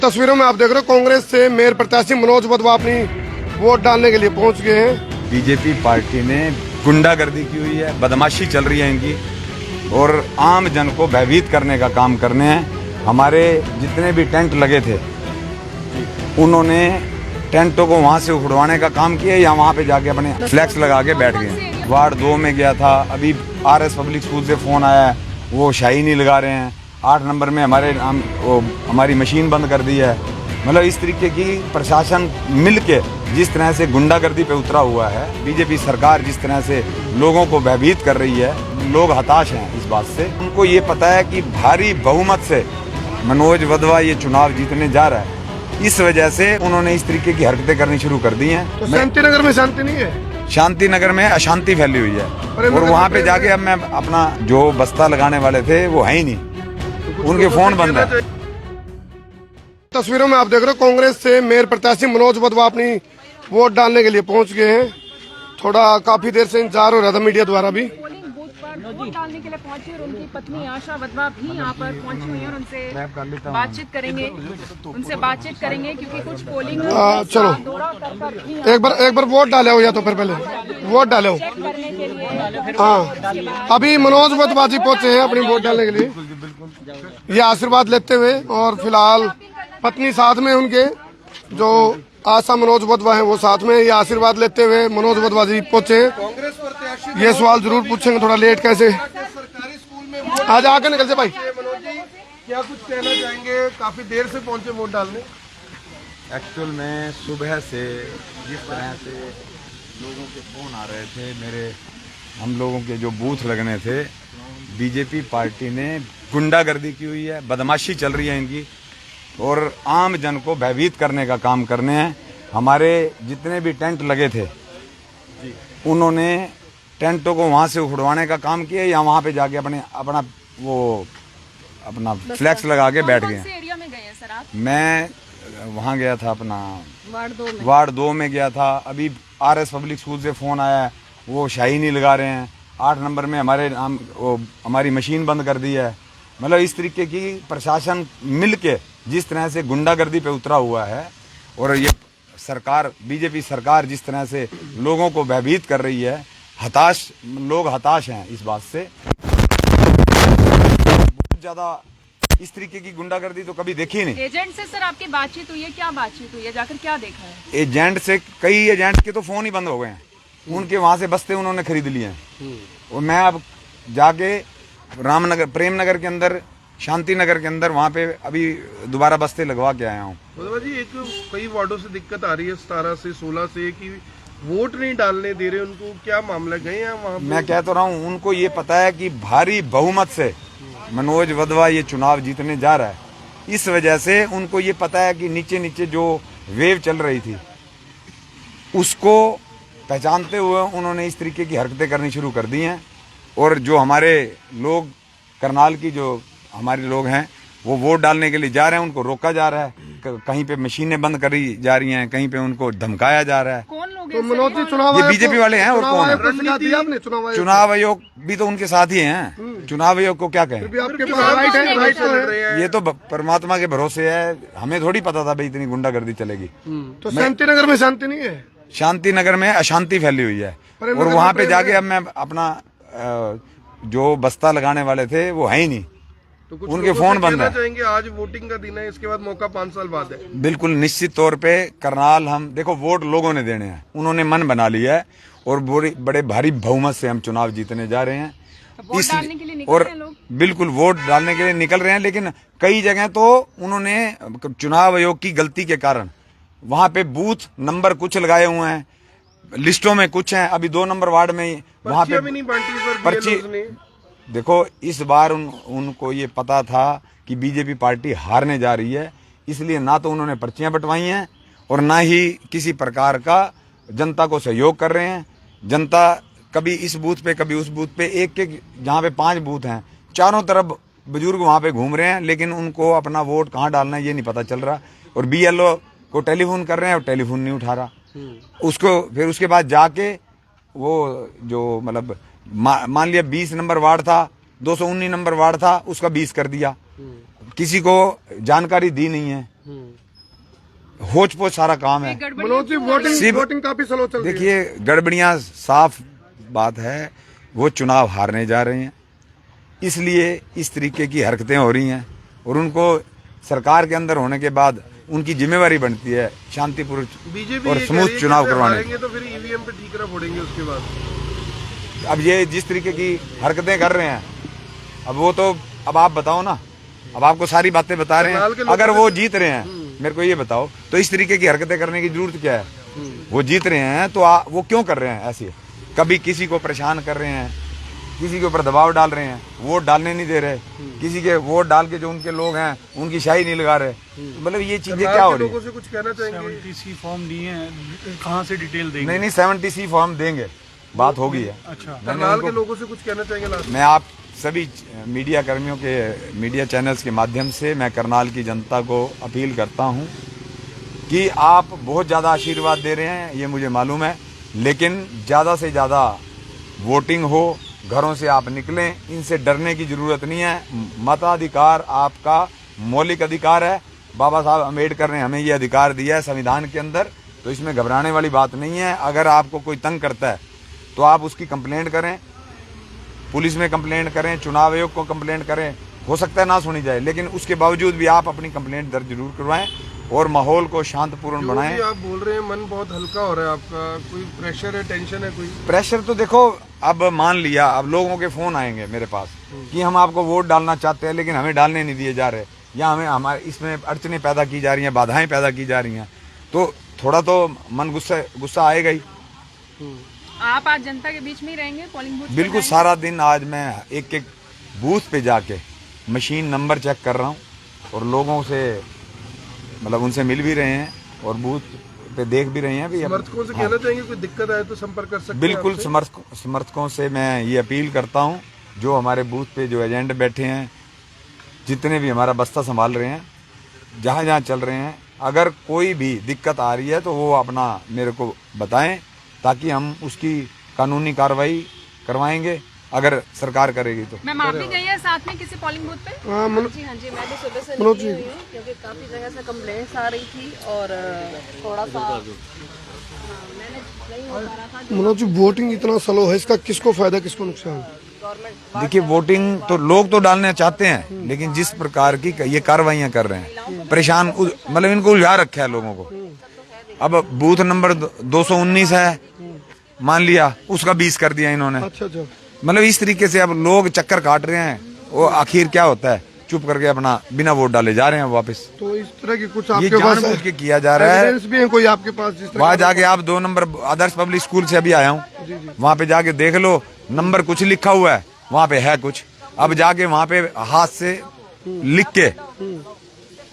तस्वीरों में आप देख रहे हो कांग्रेस से मेयर प्रत्याशी मनोज वधवा अपनी वोट डालने के लिए पहुंच गए हैं। बीजेपी पार्टी ने गुंडागर्दी की हुई है, बदमाशी चल रही है इनकी और आम जन को भयभीत करने का काम करने हैं। हमारे जितने भी टेंट लगे थे उन्होंने टेंटों को वहां से उखड़वाने का काम किया या वहां पे जाके अपने फ्लैक्स लगा के बैठ गए। वार्ड 2 में गया था, अभी RS पब्लिक स्कूल से फोन आया है, वो शाही नहीं लगा रहे हैं। 8 नंबर में हमारी मशीन बंद कर दी है। मतलब इस तरीके की प्रशासन मिलके जिस तरह से गुंडागर्दी पे उतरा हुआ है, बीजेपी सरकार जिस तरह से लोगों को भयभीत कर रही है, लोग हताश हैं इस बात से। उनको ये पता है कि भारी बहुमत से मनोज वधवा ये चुनाव जीतने जा रहा है, इस वजह से उन्होंने इस तरीके की हरकतें करनी शुरू कर दी हैं। तो शांति नगर में शांति नहीं है, शांति नगर में अशांति फैली हुई है और वहाँ पे जाके अब मैं अपना जो बस्ता लगाने वाले थे वो है ही नहीं, उनके फोन बंद है। तस्वीरों में आप देख रहे हो कांग्रेस से मेयर प्रत्याशी मनोज वधवा अपनी वोट डालने के लिए पहुंच गए हैं। थोड़ा काफी देर से इंतजार हो रहा था मीडिया द्वारा भी। पोलिंग बूथ पर वोट डालने के लिए पहुंची और उनकी पत्नी आशा वधवा भी यहाँ पर पहुंची हुई है और उनसे बातचीत करेंगे क्योंकि कुछ पोलिंग चलो दौरा कर भी एक बार वोट डाले हो या तो फिर पहले वोट डाले हो। चेक करने के लिए हाँ, अभी मनोज वधवा जी पहुंचे हैं अपनी वोट डालने के लिए, ये आशीर्वाद लेते हुए। और फिलहाल पत्नी साथ में उनके, जो आशा मनोज वधवा है वो साथ में, ये आशीर्वाद लेते हुए मनोज वधवा जी पहुंचे हैं। ये सवाल जरूर पूछेंगे, थोड़ा लेट कैसे सरकारी स्कूल में आज आकर निकल से भाई। मनोज जी क्या कुछ कहना चाहेंगे, काफी देर से पहुंचे वोट डालने। एक्चुअल में सुबह से जिस तरह से लोगों के फोन आ रहे थे, हम लोगों के जो बूथ लगने थे, बीजेपी पार्टी ने गुंडागर्दी की हुई है, बदमाशी चल रही है इनकी और आम जन को भयभीत करने का काम करने हैं। हमारे जितने भी टेंट लगे थे उन्होंने टेंटों को वहां से उखड़वाने का काम किया या वहां पे जाके अपना फ्लैक्स लगा के बैठ गए। एरिया में गए हैं सर आप? मैं वहां गया था, अपना वार्ड 2 में गया था। अभी RS पब्लिक स्कूल से फोन आया है, वो शाही नहीं लगा रहे हैं। 8 नंबर में हमारी मशीन बंद कर दी है। मतलब इस तरीके की प्रशासन मिलके जिस तरह से गुंडागर्दी पे उतरा हुआ है और ये सरकार, बीजेपी सरकार जिस तरह से लोगों को भयभीत कर रही है, लोग हताश हैं इस बात से। बहुत ज्यादा इस तरीके की गुंडागर्दी तो कभी देखी नहीं। एजेंट से सर आपकी बातचीत हुई है? क्या बातचीत हुई है, जाकर क्या देखा है? एजेंट से, कई एजेंट के तो फोन ही बंद हो गए हैं, उनके वहां से बस्ते उन्होंने खरीद लिए हैं। और मैं अब जाके रामनगर, प्रेम नगर के अंदर, शांति नगर के अंदर, वहाँ पे अभी दोबारा बस्ते लगवा के आया हूँ। वधवा जी, एक कई वार्डों से दिक्कत आ रही है 17 से 16 से कि वोट नहीं डालने दे रहे उनको, क्या मामला, गए हैं वहाँ पे? मैं कह तो रहा हूँ, उनको ये पता है कि भारी बहुमत से मनोज वधवा ये चुनाव जीतने जा रहा है, इस वजह से उनको ये पता है कि नीचे नीचे जो वेव चल रही थी उसको पहचानते हुए उन्होंने इस तरीके की हरकतें करनी शुरू कर दी हैं। और जो हमारे लोग, करनाल की जो हमारे लोग हैं, वो वोट डालने के लिए जा रहे हैं, उनको रोका जा रहा है, कहीं पे मशीनें बंद करी जा रही हैं, कहीं पे उनको धमकाया जा रहा है। कौन लोग तो मनोज जी, चुनाव ये बीजेपी वाले हैं और कौन है? चुनाव चुनाव आयोग भी तो उनके साथ ही हैं। चुनाव आयोग को क्या कहें? आपके पास राइट है, राइट तो है। ये तो परमात्मा के भरोसे है, हमें थोड़ी पता था भाई इतनी गुंडागर्दी चलेगी। तो शांति नगर में शांति नहीं है, शांति नगर में अशांति फैली हुई है और वहाँ पे जाके अब मैं अपना जो बस्ता लगाने वाले थे वो है ही नहीं, तो कुछ उनके फोन बंद है। चाहेंगे, आज वोटिंग का दिन है, इसके बाद मौका 5 साल बाद है। बिल्कुल निश्चित तौर पे करनाल, हम देखो वोट लोगों ने देने हैं, उन्होंने मन बना लिया है और बड़े भारी बहुमत से हम चुनाव जीतने जा रहे हैं। वोट डालने के लिए निकल और रहे हैं लोग? बिल्कुल वोट डालने के लिए निकल रहे हैं, लेकिन कई जगह तो उन्होंने चुनाव आयोग की गलती के कारण वहां पे बूथ नंबर कुछ लगाए हुए हैं, लिस्टों में कुछ हैं। अभी 2 नंबर वार्ड में वहां पे भी नहीं बांटी इस बार पर्ची। BLOs ने। देखो इस बार उनको ये पता था कि बीजेपी पार्टी हारने जा रही है, इसलिए ना तो उन्होंने पर्चियां बंटवाई हैं और ना ही किसी प्रकार का जनता को सहयोग कर रहे हैं। जनता कभी इस बूथ पे कभी उस बूथ पे, एक जहाँ पे 5 बूथ हैं, चारों तरफ बुजुर्ग वहाँ पे घूम रहे हैं, लेकिन उनको अपना वोट कहाँ डालना है ये नहीं पता चल रहा। और BLO को टेलीफोन कर रहे हैं और टेलीफोन नहीं उठा रहा। उसको फिर उसके बाद जाके वो जो मतलब मान लिया 20 नंबर वार्ड था, 219 नंबर वार्ड था, उसका 20 कर दिया। किसी को जानकारी दी नहीं है, होच पोच सारा काम है। मनोज जी वोटिंग काफी स्लो चल रही है। देखिए गड़बड़ियां साफ बात है, वो चुनाव हारने जा रहे हैं, इसलिए इस तरीके की हरकतें हो रही हैं। और उनको सरकार के अंदर होने के बाद उनकी जिम्मेवारी बनती है शांतिपूर्ण बीजेपी और स्मूथ चुनाव करवाने की। तो फिर ईवीएम पे ठीक फोड़ेंगे उसके बाद। अब ये जिस तरीके की हरकतें कर रहे हैं, अब वो तो अब आप बताओ ना, अब आपको सारी बातें बता रहे हैं। अगर वो जीत रहे हैं, मेरे को ये बताओ, तो इस तरीके की हरकतें करने की जरूरत क्या है? वो जीत रहे हैं तो वो क्यों कर रहे हैं ऐसे? कभी किसी को परेशान कर रहे हैं, किसी के ऊपर दबाव डाल रहे हैं, वोट डालने नहीं दे रहे, किसी के वोट डाल के जो उनके लोग हैं उनकी शाही नहीं लगा रहे। मतलब ये चीजें क्या हो रही है? लोगों से कुछ कहना चाहेंगे? 70C फॉर्म दिए हैं, कहाँ से डिटेल देंगे? नहीं 70C फॉर्म देंगे, बात हो गई है। अच्छा, करनाल के लोगों से कुछ कहना चाहेंगे लास्ट? मैं आप सभी मीडिया कर्मियों के, मीडिया चैनल्स के माध्यम से मैं करनाल की जनता को अपील करता हूं कि आप बहुत ज़्यादा आशीर्वाद दे रहे हैं, ये मुझे मालूम है, लेकिन ज़्यादा से ज़्यादा वोटिंग हो, घरों से आप निकलें, इनसे डरने की ज़रूरत नहीं है। मताधिकार आपका मौलिक अधिकार है, बाबा साहब अम्बेडकर ने हमें ये अधिकार दिया है संविधान के अंदर, तो इसमें घबराने वाली बात नहीं है। अगर आपको कोई तंग करता है तो आप उसकी कंप्लेंट करें, पुलिस में कंप्लेंट करें, चुनाव आयोग को कंप्लेंट करें, हो सकता है ना सुनी जाए, लेकिन उसके बावजूद भी आप अपनी कंप्लेंट दर्ज जरूर करवाएं और माहौल को शांतिपूर्ण बनाएं। आप बोल रहे हैं मन बहुत हल्का हो रहा है आपका, कोई प्रेशर है, टेंशन है कोई? प्रेशर तो देखो, अब मान लिया, अब लोगों के फोन आएंगे मेरे पास कि हम आपको वोट डालना चाहते हैं लेकिन हमें डालने नहीं दिए जा रहे, या हमें हमारे इसमें अड़चने पैदा की जा रही हैं, बाधाएं पैदा की जा रही हैं, तो थोड़ा तो मन गुस्सा आएगा ही। आप आज जनता के बीच में ही रहेंगे, पोलिंग बूथ? बिल्कुल, सारा दिन आज मैं एक एक बूथ पे जाके मशीन नंबर चेक कर रहा हूँ और लोगों से मतलब उनसे मिल भी रहे हैं और बूथ पे देख भी रहे हैं। भी समर्थकों से कहना चाहेंगे कोई दिक्कत आए तो संपर्क कर सकते हैं? बिल्कुल, समर्थकों से मैं ये अपील करता हूँ, जो हमारे बूथ पे जो एजेंट बैठे हैं, जितने भी हमारा बस्ता संभाल रहे हैं, जहाँ जहाँ चल रहे हैं, अगर कोई भी दिक्कत आ रही है तो वो अपना मेरे को बताएं, ताकि हम उसकी कानूनी कार्रवाई करवाएंगे अगर सरकार करेगी तो। मैम आप भी गई है साथ में किसी पोलिंग बूथ पे? हाँ जी, मैं भी सुबह से निकली हुई हूँ क्योंकि काफ़ी जगह से कंप्लेंट्स आ रही थी और थोड़ा सा मैंने नहीं हो पा रहा था। मनोज जी वोटिंग इतना स्लो है, इसका किसको फायदा किसको नुकसान? गवर्नमेंट देखिए, वोटिंग तो लोग तो डालना चाहते हैं, लेकिन जिस प्रकार की ये कार्रवाइयाँ कर रहे हैं, परेशान मतलब इनको उलझा रखा है लोगों को। अब बूथ नंबर 219 है, मान लिया, उसका 20 कर दिया इन्होंने। अच्छा, मतलब इस तरीके से अब लोग चक्कर काट रहे हैं, वो आखिर क्या होता है, चुप करके अपना बिना वोट डाले जा रहे हैं वापस। तो इस तरह की कुछ ये आपके पास जानबूझ के किया जा रहा है। एविडेंस भी है कोई आपके पास? जिस तरह वहाँ जाके आप 2 नंबर आदर्श पब्लिक स्कूल से अभी आया हूँ, वहाँ पे जाके देख लो, नंबर कुछ लिखा हुआ है, वहाँ पे है कुछ। अब जाके वहाँ पे हाथ से लिख के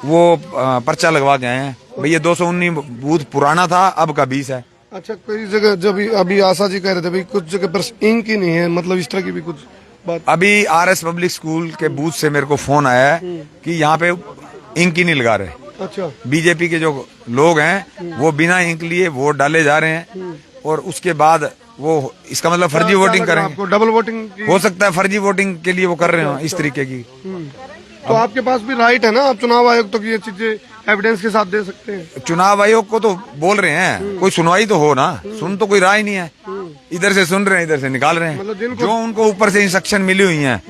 वो पर्चा लगवा के आए हैं, भैया 219 बूथ पुराना था, अब का 20 है। अच्छा, कोई जगह जब अभी आशा जी कह रहे थे भाई कुछ जगह पर इंक ही नहीं है, मतलब इस तरह की भी कुछ बात? अभी आरएस पब्लिक स्कूल के बूथ से मेरे को फोन आया है कि यहाँ पे इंक ही नहीं लगा रहे। अच्छा, बीजेपी के जो लोग हैं वो बिना इंक लिए वोट डाले जा रहे हैं, और उसके बाद वो इसका मतलब फर्जी वोटिंग करेंगे। आपको डबल वोटिंग हो सकता है फर्जी वोटिंग के लिए वो कर रहे हो इस तरीके की। तो आपके पास भी राइट है ना, आप चुनाव आयोग तक ये चीजें एविडेंस के साथ दे सकते हैं। चुनाव आयोग को तो बोल रहे हैं, कोई सुनवाई तो हो ना, सुन तो कोई राय नहीं है, इधर से सुन रहे हैं, इधर से निकाल रहे हैं। जो उनको ऊपर से इंस्ट्रक्शन मिली हुई हैं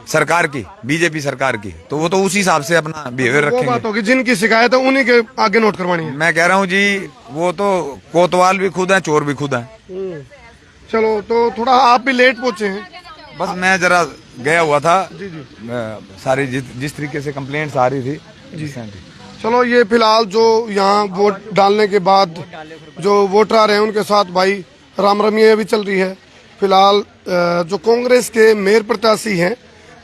सरकार की, बीजेपी सरकार की, तो वो तो उसी हिसाब से अपना बिहेवियर वो बात रखेंगे। होगी, जिनकी शिकायत है उन्हीं के आगे नोट करवानी है। मैं कह रहा हूँ जी, वो तो कोतवाल भी खुद है, चोर भी खुद है। चलो, तो थोड़ा आप भी लेट पहुंचे हैं। बस मैं जरा गया हुआ था, जी। सारी जिस तरीके से कंप्लेंट्स आ रही थी जी। चलो, ये फिलहाल जो यहाँ वोट डालने के बाद जो वोटर आ रहे हैं उनके साथ भाई राम रमिया भी चल रही है। फिलहाल जो कांग्रेस के मेयर प्रत्याशी हैं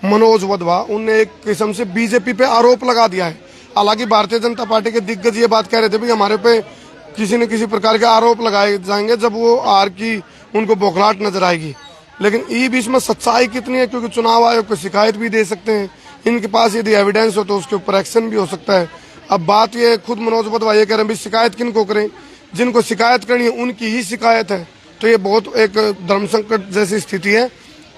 मनोज वधवा, उनने एक किस्म से बीजेपी पे आरोप लगा दिया है। हालांकि भारतीय जनता पार्टी के दिग्गज ये बात कह रहे थे भाई हमारे पे किसी न किसी प्रकार के आरोप लगाए जाएंगे जब वो हार की उनको बौखलाहट नजर आएगी। लेकिन ये बीच में सच्चाई कितनी है, क्योंकि चुनाव आयोग को शिकायत भी दे सकते हैं, इनके पास यदि एविडेंस हो तो उसके ऊपर एक्शन भी हो सकता है। अब बात ये, खुद मनोज वधवा ये कह रहे हैं शिकायत किन को करें, जिनको शिकायत करनी है उनकी ही शिकायत है। तो ये बहुत एक धर्म संकट जैसी स्थिति है।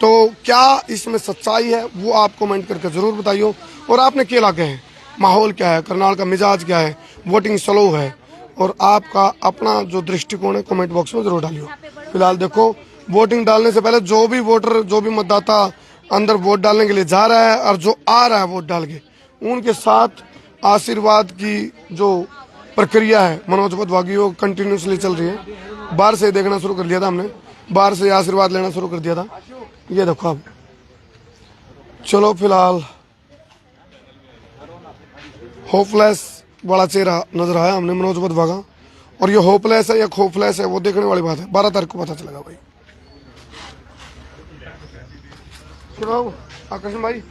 तो क्या इसमें सच्चाई है वो आप कमेंट करके जरूर बताइए। और आपने क्या लगे हैं, माहौल क्या है, करनाल का मिजाज क्या है, वोटिंग स्लो है, और आपका अपना जो दृष्टिकोण है कमेंट बॉक्स में जरूर डालियो। फिलहाल देखो वोटिंग डालने से पहले जो भी वोटर, जो भी मतदाता अंदर वोट डालने के लिए जा रहा है और जो आ रहा है वोट डाल के, उनके साथ आशीर्वाद की जो प्रक्रिया है मनोज वधवागी वो कंटिन्यूसली चल रही है। बाहर से देखना शुरू कर दिया था हमने, बाहर से आशीर्वाद लेना शुरू कर दिया था। ये देखो अब चलो फिलहाल होपलेस वाला चेहरा नजर आया हमने मनोज वधवागा, और ये होपलेस है या खोपलेस है वो देखने वाली बात है। 12 तारीख को पता चलेगा भाई। सुनाओ आकर्षण भाई।